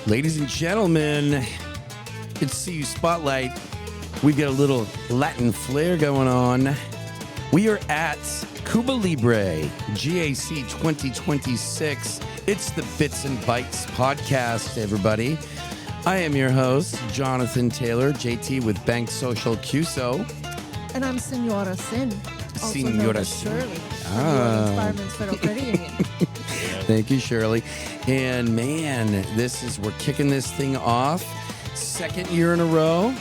Ladies and gentlemen, good to see you, Spotlight. We got a little Latin flair going on. We are at Cuba Libre, GAC 2026. It's the Bits and Bytes Podcast, everybody. I am your host, Jonathan Taylor, JT with Bank Social CISO. And I'm Senora Senn, also known Senora as Senn. Shirley, from the Orleans Firemen's Federal Credit Union. Thank you, Shirley. And man, we're kicking this thing off. Second year in a row.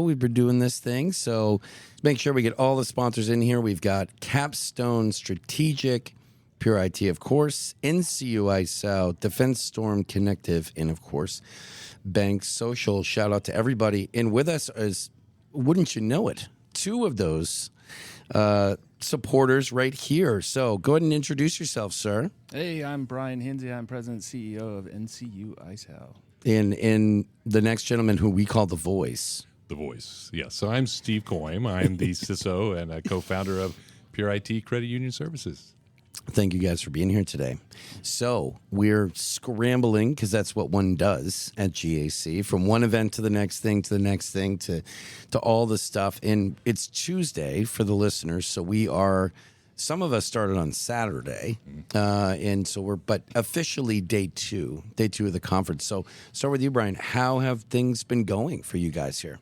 We've been doing this thing. So make sure we get all the sponsors in here. We've got Capstone Strategic, Pure IT, of course, NCU-ISAO, Defense Storm Connective, and of course, Bank Social. Shout out to everybody. And with us is, wouldn't you know it, two of those supporters right here. So go ahead and introduce yourself, sir. Hey, I'm Brian Hinze. I'm President and CEO of NCU-ISAO. And the next gentleman who we call the Voice. The Voice, yes. So I'm Steve Coyne. I'm the CISO and a co-founder of Pure IT Credit Union Services. Thank you guys for being here today. So we're scrambling, because that's what one does at GAC, from one event to the next thing, to all the stuff. And it's Tuesday for the listeners, so some of us started on Saturday, and so but officially day two of the conference. So start with you, Brian. How have things been going for you guys here?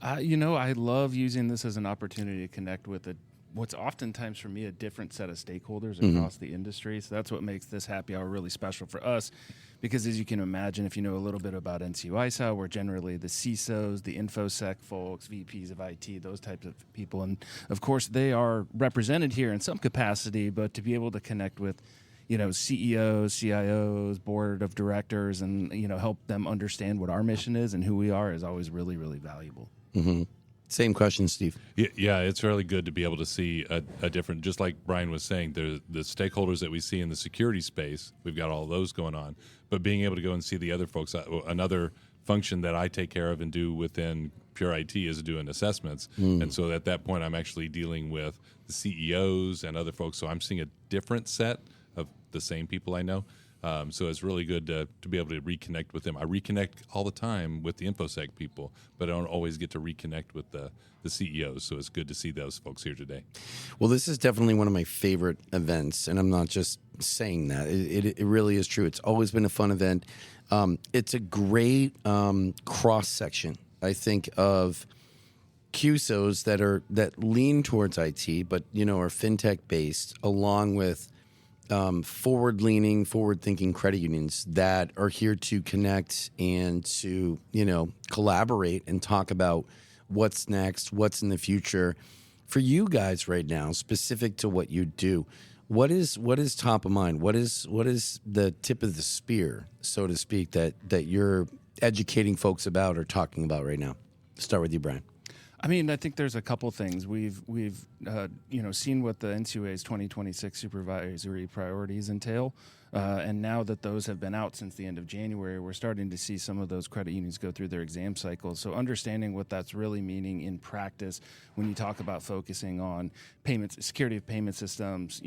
I love using this as an opportunity to connect with what's oftentimes for me a different set of stakeholders across the industry. So that's what makes this happy hour really special for us, because as you can imagine, if you know a little bit about NCU-ISAO, we're generally the CISOs, the InfoSec folks, VPs of IT, those types of people. And of course, they are represented here in some capacity, but to be able to connect with CEOs, CIOs, board of directors, and, help them understand what our mission is and who we are is always really, really valuable. Mm-hmm. Same question, Steve. Yeah, it's really good to be able to see a different, just like Brian was saying, the stakeholders that we see in the security space, we've got all those going on, but being able to go and see the other folks, another function that I take care of and do within Pure IT is doing assessments. And so at that point, I'm actually dealing with the CEOs and other folks. So I'm seeing a different set of the same people I know. So it's really good to be able to reconnect with them. I reconnect all the time with the InfoSec people, but I don't always get to reconnect with the CEOs. So it's good to see those folks here today. Well, this is definitely one of my favorite events, and I'm not just saying that. It really is true. It's always been a fun event. It's a great cross-section, I think, of CISOs that lean towards IT, but, are fintech-based, along with forward-leaning, forward-thinking credit unions that are here to connect and to, collaborate and talk about what's next, what's in the future. For you guys right now, specific to what you do, what is top of mind? What is the tip of the spear, so to speak, that you're educating folks about or talking about right now? Start with you, Brian. I think there's a couple things. We've seen what the NCUA's 2026 supervisory priorities entail, and now that those have been out since the end of January, we're starting to see some of those credit unions go through their exam cycles. So understanding what that's really meaning in practice when you talk about focusing on payments, security of payment systems,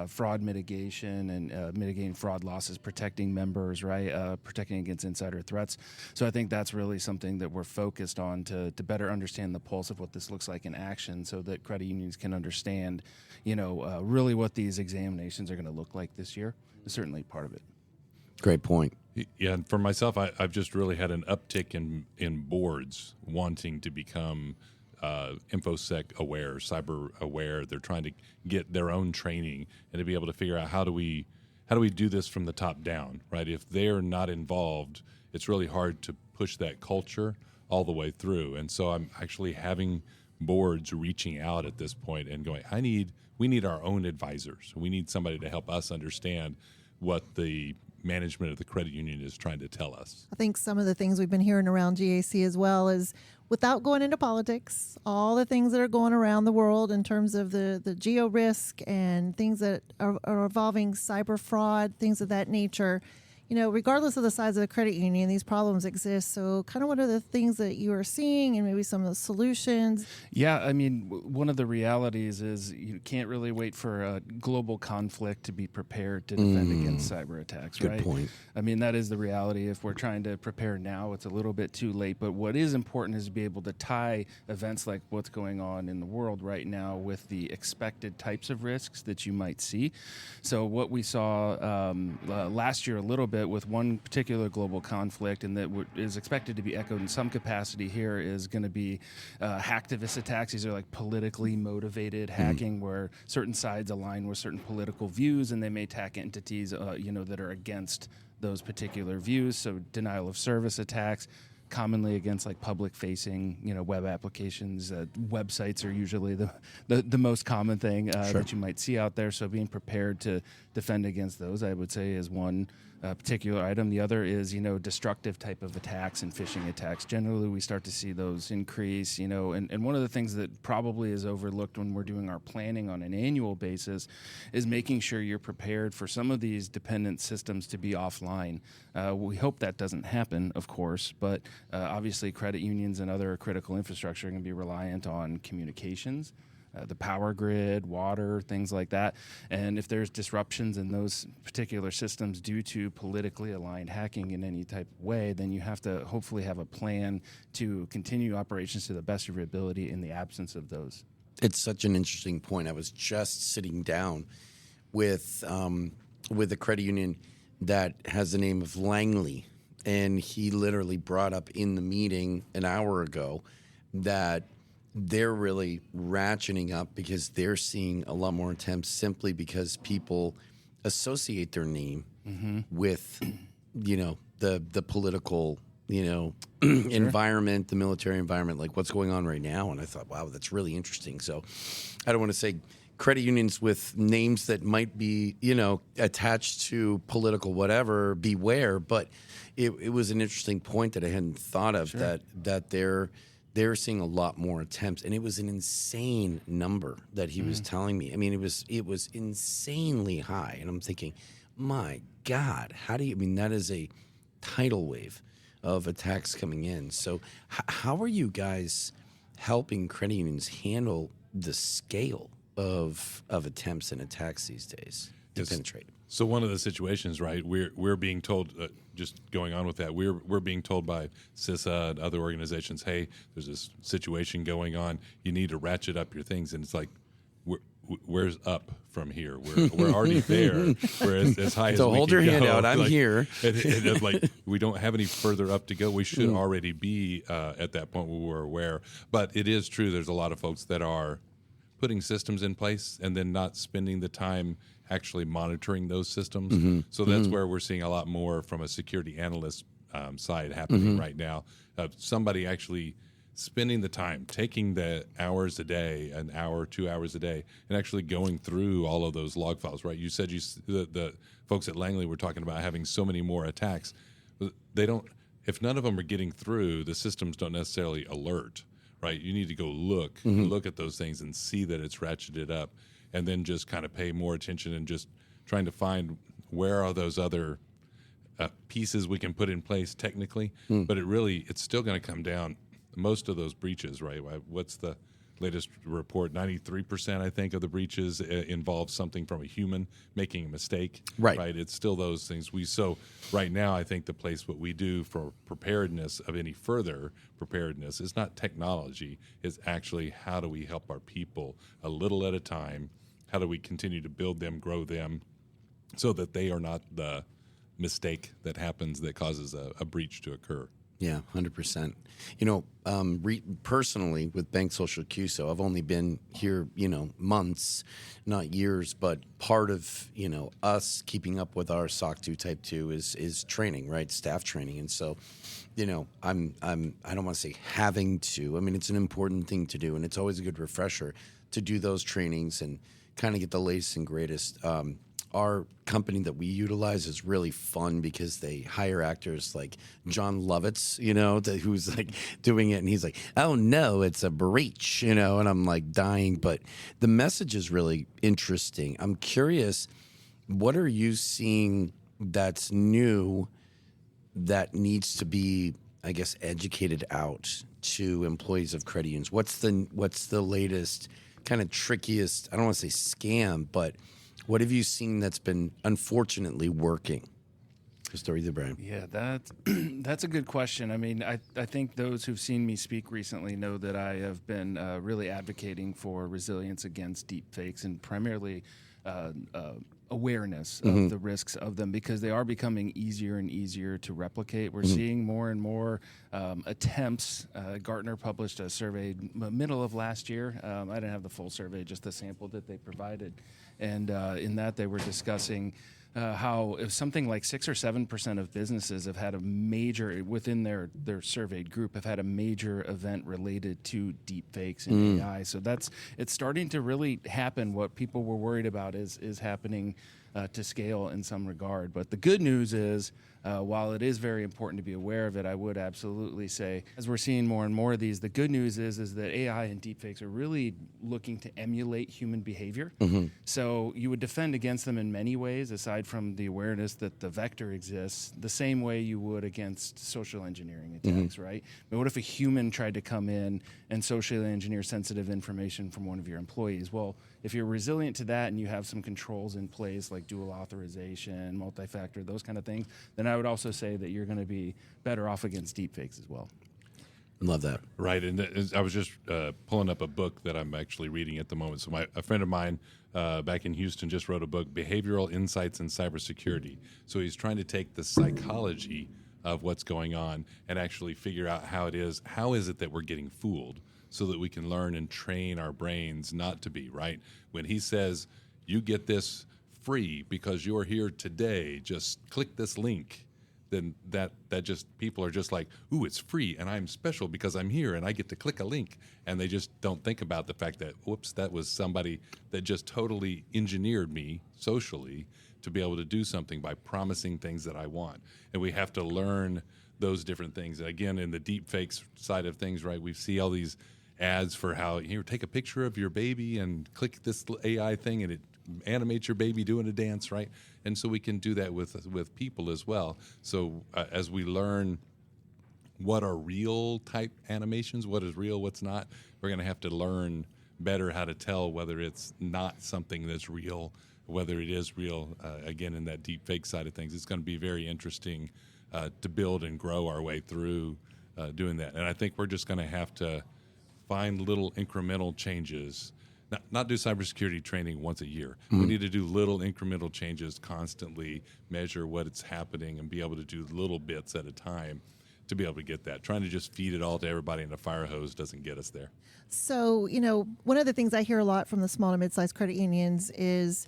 fraud mitigation and mitigating fraud losses, protecting members, right, protecting against insider threats. So I think that's really something that we're focused on to better understand the pulse of what this looks like in action, so that credit unions can understand, really what these examinations are going to look like this year. Is certainly part of it. Great point. Yeah, and for myself, I've just really had an uptick in boards wanting to become InfoSec aware, cyber aware. They're trying to get their own training and to be able to figure out how do we do this from the top down, right? If they're not involved, it's really hard to push that culture all the way through. And so I'm actually having boards reaching out at this point and going, we need our own advisors. We need somebody to help us understand what the management of the credit union is trying to tell us. I think some of the things we've been hearing around GAC as well is, without going into politics, all the things that are going around the world in terms of the geo risk and things that are involving cyber fraud, things of that nature. regardless of the size of the credit union, these problems exist. So kind of what are the things that you are seeing and maybe some of the solutions? Yeah, I mean, one of the realities is you can't really wait for a global conflict to be prepared to defend against cyber attacks, right? Good point. I mean, that is the reality. If we're trying to prepare now, it's a little bit too late. But what is important is to be able to tie events like what's going on in the world right now with the expected types of risks that you might see. So what we saw last year a little bit with one particular global conflict, and that is expected to be echoed in some capacity here, is going to be hacktivist attacks. These are like politically motivated hacking, where certain sides align with certain political views, and they may attack entities, that are against those particular views. So denial of service attacks, commonly against like public-facing, web applications. Websites are usually the most common thing that you might see out there. So being prepared to defend against those, I would say, is one particular item. The other is, destructive type of attacks and phishing attacks. Generally, we start to see those increase, and one of the things that probably is overlooked when we're doing our planning on an annual basis is making sure you're prepared for some of these dependent systems to be offline. We hope that doesn't happen, of course, but obviously credit unions and other critical infrastructure are going to be reliant on communications, the power grid, water, things like that. And if there's disruptions in those particular systems due to politically aligned hacking in any type of way, then you have to hopefully have a plan to continue operations to the best of your ability in the absence of those. It's such an interesting point. I was just sitting down with a credit union that has the name of Langley, and he literally brought up in the meeting an hour ago that they're really ratcheting up because they're seeing a lot more attempts simply because people associate their name with, the political, environment, the military environment, like what's going on right now. And I thought, wow, that's really interesting. So I don't want to say credit unions with names that might be, attached to political whatever, beware. But it was an interesting point that I hadn't thought of, that they're seeing a lot more attempts, and it was an insane number that he was telling me. I mean, it was insanely high, and I'm thinking, my God, that is a tidal wave of attacks coming in. So how are you guys helping credit unions handle the scale of attempts and attacks these days to penetrate? So one of the situations, right, we're being told, just going on with that, we're being told by CISA and other organizations, hey, there's this situation going on. You need to ratchet up your things, and it's like, where's up from here? We're already there. We're as high as we can go. So hold your hand out. I'm here. And like, we don't have any further up to go. We should already be at that point where we're aware. But it is true. There's a lot of folks that are putting systems in place and then not spending the time actually monitoring those systems. So that's where we're seeing a lot more from a security analyst side happening right now. Somebody actually spending the time, taking the hours a day, an hour, 2 hours a day, and actually going through all of those log files, right? You said the folks at Langley were talking about having so many more attacks. They don't, if none of them are getting through, the systems don't necessarily alert, right? You need to go look at those things and see that it's ratcheted up, and then just kind of pay more attention and just trying to find where are those other pieces we can put in place technically. But it's still going to come down. Most of those breaches, right? What's the latest report? 93%, I think, of the breaches involve something from a human making a mistake. Right. It's still those things. So right now, I think the place what we do for preparedness of any further preparedness is not technology. It's actually how do we help our people a little at a time? How do we continue to build them, grow them, so that they are not the mistake that happens that causes a breach to occur? Yeah, 100%. Personally, with Bank Social CUSO, I've only been here, months, not years, but part of, us keeping up with our SOC 2 Type 2 is training, right? Staff training. And so, I don't want to say having to. I mean, it's an important thing to do, and it's always a good refresher to do those trainings and kind of get the latest and greatest. Our company that we utilize is really fun because they hire actors like John Lovitz, who's like doing it, and he's like, oh no, it's a breach, and I'm like dying. But the message is really interesting. I'm curious, what are you seeing that's new that needs to be, I guess, educated out to employees of credit unions? What's the latest kind of trickiest, I don't want to say scam, but what have you seen that's been unfortunately working? Just start with you, Brian. Yeah, that's a good question. I mean, I think those who've seen me speak recently know that I have been really advocating for resilience against deepfakes and primarily awareness of the risks of them, because they are becoming easier and easier to replicate. We're seeing more and more attempts. Gartner published a survey middle of last year. I didn't have the full survey, just the sample that they provided. And in that, they were discussing how if something like 6 or 7% of businesses have had a major, within their surveyed group, have had a major event related to deepfakes and AI. So it's starting to really happen. What people were worried about is happening to scale in some regard. But the good news is, while it is very important to be aware of it, I would absolutely say, as we're seeing more and more of these, the good news is that AI and deepfakes are really looking to emulate human behavior. So you would defend against them in many ways, aside from the awareness that the vector exists, the same way you would against social engineering attacks, right? But what if a human tried to come in and socially engineer sensitive information from one of your employees? Well, if you're resilient to that and you have some controls in place like dual authorization, multi-factor, those kind of things, then I would also say that you're going to be better off against deepfakes as well. Love that. Right, and I was just pulling up a book that I'm actually reading at the moment. So a friend of mine back in Houston just wrote a book, Behavioral Insights in Cybersecurity. So he's trying to take the psychology of what's going on and actually figure out how is it that we're getting fooled, so that we can learn and train our brains not to be, right? When he says, you get this free because you're here today, just click this link, then that just, people are just like, ooh, it's free and I'm special because I'm here and I get to click a link. And they just don't think about the fact that, whoops, that was somebody that just totally engineered me socially to be able to do something by promising things that I want. And we have to learn those different things. And again, in the deepfakes side of things, right, we see all these ads for how, here, take a picture of your baby and click this AI thing and it animates your baby doing a dance, right? And so we can do that with people as well. So as we learn what are real type animations, what is real, what's not, we're going to have to learn better how to tell whether it's not something that's real, whether it is real. Again, in that deepfake side of things, it's going to be very interesting to build and grow our way through doing that. And I think we're just going to have to find little incremental changes, not do cybersecurity training once a year. We need to do little incremental changes constantly, measure what it's happening, and be able to do little bits at a time to be able to get that. Trying to just feed it all to everybody in a fire hose doesn't get us there. So, one of the things I hear a lot from the small to mid-sized credit unions is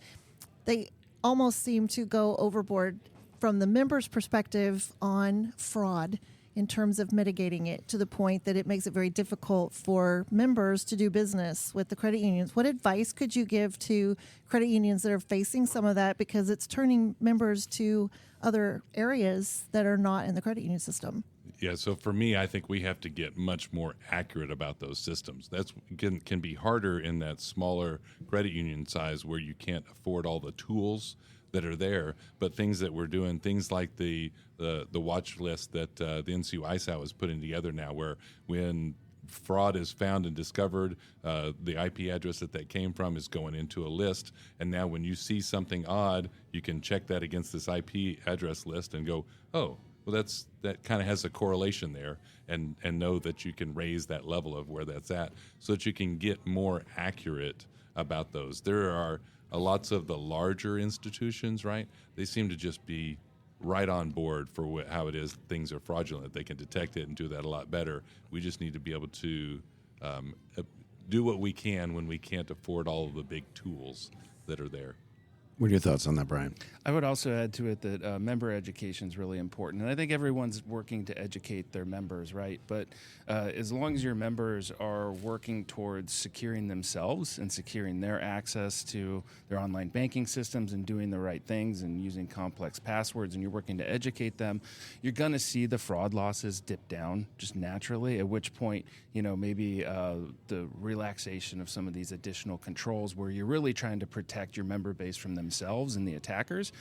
they almost seem to go overboard from the members' perspective on fraud in terms of mitigating it, to the point that it makes it very difficult for members to do business with the credit unions. What advice could you give to credit unions that are facing some of that, because it's turning members to other areas that are not in the credit union system? Yeah, so for me, I think we have to get much more accurate about those systems. That's can be harder in that smaller credit union size where you can't afford all the tools that are there, but things that we're doing, things like the watch list that the NCU-ISAO is putting together now, where when fraud is found and discovered, the IP address that came from is going into a list, and now when you see something odd, you can check that against this IP address list and go, oh, well, that kind of has a correlation there, and know that you can raise that level of where that's at so that you can get more accurate about those. There are lots of the larger institutions, right? They seem to just be right on board for how it is things are fraudulent. They can detect it and do that a lot better. We just need to be able to do what we can when we can't afford all of the big tools that are there. What are your thoughts on that, Brian? I would also add to it that member education is really important. And I think everyone's working to educate their members, right? But as long as your members are working towards securing themselves and securing their access to their online banking systems and doing the right things and using complex passwords, and you're working to educate them, you're going to see the fraud losses dip down just naturally, at which point, maybe the relaxation of some of these additional controls where you're really trying to protect your member base from themselves and the attackers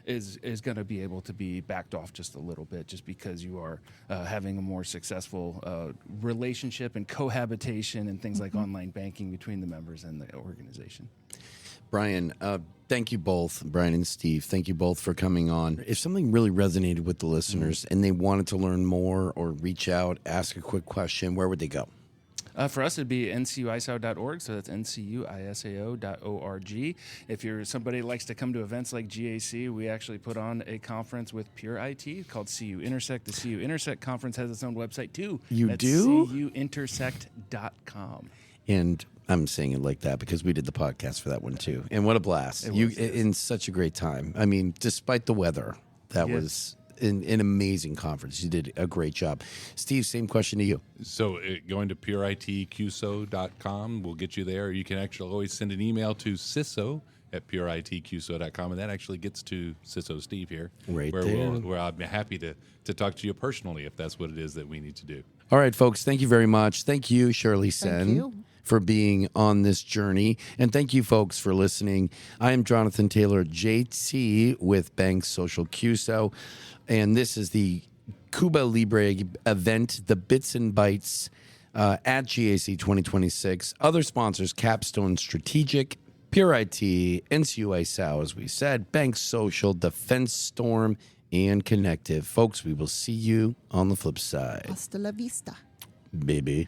is going to be able to be backed off just a little bit, just because you are having a more successful relationship and cohabitation and things like online banking between the members and the organization. Brian, thank you both, Brian and Steve. Thank you both for coming on. If something really resonated with the listeners and they wanted to learn more or reach out, ask a quick question, where would they go? For us, it'd be NCU-ISAO.org, so that's NCU-ISAO.org. If you're somebody who likes to come to events like GAC, we actually put on a conference with Pure IT called CU Intersect. The CU Intersect conference has its own website, too. You that's do? CUintersect.com. And I'm saying it like that because we did the podcast for that one, too. And what a blast. In such a great time. I mean, despite the weather, that was an amazing conference. You did a great job. Steve, same question to you. So going to pureitqso.com will get you there. You can actually always send an email to CISO at pureitqso.com, and that actually gets to CISO Steve here. Right where there. Where I'd be happy to talk to you personally if that's what it is that we need to do. All right, folks, thank you very much. Thank you, Shirley Senn, you. for being on this journey. And thank you, folks, for listening. I am Jonathan Taylor, JT, with Banks Social CUSO. And this is the Cuba Libre event, the Bits and Bytes at GAC 2026. Other sponsors, Capstone Strategic, Pure IT, NCU-ISAO, as we said, Banks Social, Defense Storm, and Connective. Folks, we will see you on the flip side. Hasta la vista. Baby.